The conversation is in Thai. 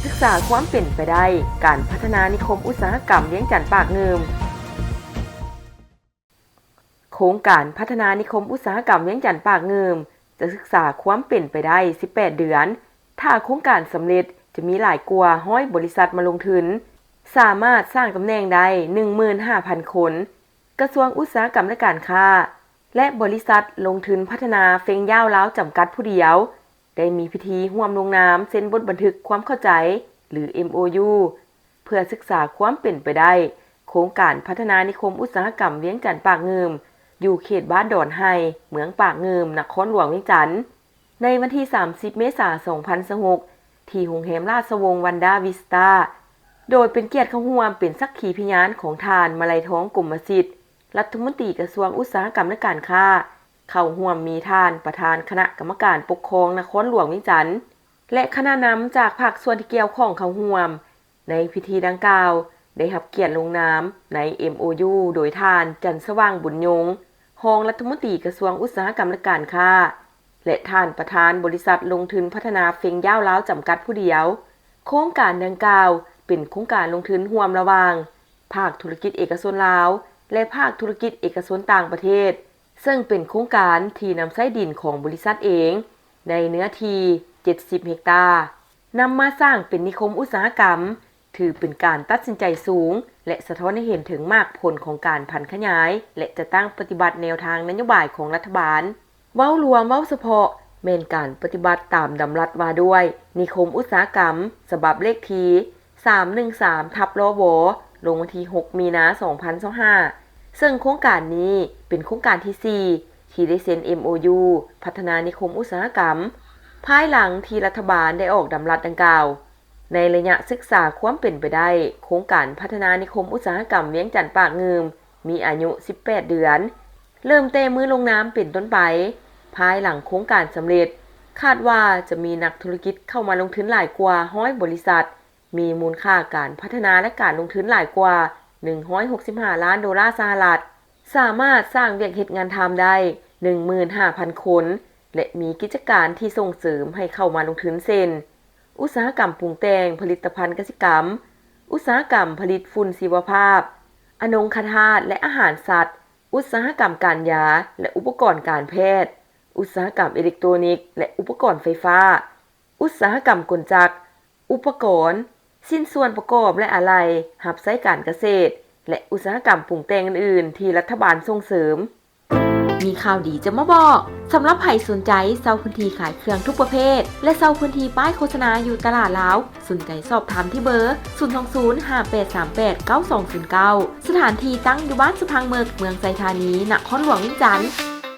ศึกษาความเป็นไปได้การพัฒนานิคมอุตสาหกรรมเวียงจันทน์ปากเงิมโครงการพัฒนานิคมอุตสาหกรรมเวียงจันทน์ปากเงิมจะศึกษาความเป็นไปได้18เดือนถ้าโครงการสำเร็จจะมีหลายกว่า100บริษัทมาลงทุนสามารถสร้างตำแหน่งได้ 15,000 คนกระทรวงอุตสาหกรรมและการค้าและบริษัทลงทุนพัฒนาเฟงย่าวล้าวจำกัดผู้เดียวได้มีพิธีร่วมลงนามเซ็นบทบันทึกความเข้าใจหรือ MOU เพื่อศึกษาความเป็นไปได้โครงการพัฒนานิคมอุตสาหกรรมเวียงจันทน์ปากเงิมอยู่เขตบ้านดอนไฮเมืองปากเงิมนครหลวงเวียงจันทน์ในวันที่30เมษายน2026ที่โรงแรมราชวงศ์วันดาวิสตาโดยเป็นเกียรติเข้าร่วมเป็นสักขีพยานของทานมาลัยทองกลุ่มสิทธิ์รัฐมนตรีกระทรวงอุตสาหกรรมและการค้าเข้าร่วมมีทานประธานคณะกรรมการปกครองนครหลวงเวียงจันทน์และคณะนำจากภาคส่วนที่เกี่ยวข้องเข้าร่วมในพิธีดังกล่าวได้รับเกียรติลงนามใน MOU โดยทานจันทร์สว่างบุญยงรองรัฐมนตรีกระทรวงอุตสาหกรรมและการค้าและท่านประธานบริษัทลงทุนพัฒนาเฟงย่าวล้าวจำกัดผู้เดียวโครงการดังกล่าวเป็นโครงการลงทุนร่วมระหว่างภาคธุรกิจเอกชนลาวและภาคธุรกิจเอกชนต่างประเทศซึ่งเป็นโครงการที่นำใช้ดินของบริษัทเองในเนื้อที่70เฮกตาร์นำมาสร้างเป็นนิคมอุตสาหกรรมถือเป็นการตัดสินใจสูงและสะท้อนให้เห็นถึงมากผลของการพันขยายและจะตั้งปฏิบัติแนวทางนโยบายของรัฐบาลเว้ารวมเว้าเฉพาะแม่นการปฏิบัติตามดำรัสว่าด้วยนิคมอุตสาหกรรมฉบับเลขที่313/ลวลงวันที่6มีนาคม2025ซึ่งโครงการนี้เป็นโครงการที่4ที่ได้เซ็น MOU พัฒนานิคมอุตสาหกรรมภายหลังที่รัฐบาลได้ออกดำรัสดังกล่าวในระยะศึกษาความเป็นไปได้โครงการพัฒนานิคมอุตสาหกรรมเวียงจันทน์ปากเงิมมีอายุ18เดือนเริ่มแต่มือลงน้ำเป็นต้นไปภายหลังโครงการสำเร็จคาดว่าจะมีนักธุรกิจเข้ามาลงทุนหลายกว่า100บริษัทมีมูลค่าการพัฒนาและการลงทุนหลายกว่า165ล้านดอลลาร์สหรัฐสามารถสร้างเวียกเฮ็ดงานทำได้ 15,000 คนและมีกิจการที่ส่งเสริมให้เข้ามาลงทุนเช่นอุตสาหกรรมปรุงแต่งผลิตภัณฑ์เกษตรกรรมอุตสาหกรรมผลิตฝุ่นชีวภาพอนงคธาตุและอาหารสัตว์อุตสาหกรรมการยาและอุปกรณ์การแพทย์อุตสาหกรรมอิเล็กทรอนิกส์และอุปกรณ์ไฟฟ้าอุตสาหกรรมกลจักรอุปกรณ์สิ้นส่วนประกอบและอะไหล่รับใช้การเกษตรและอุตสาหกรรมปรุงแต่งอื่นๆที่รัฐบาลส่งเสริมมีข่าวดีจะมาบอกสำหรับใครสนใจเช่าพื้นที่ขายเครื่องทุกประเภทและเช่าพื้นที่ป้ายโฆษณาอยู่ตลาดลาวสนใจสอบถามที่เบอร์02058389209สถานที่ตั้งอยู่บ้านสุพังเมืองไซธานีนครหลวงเวียงจันทน์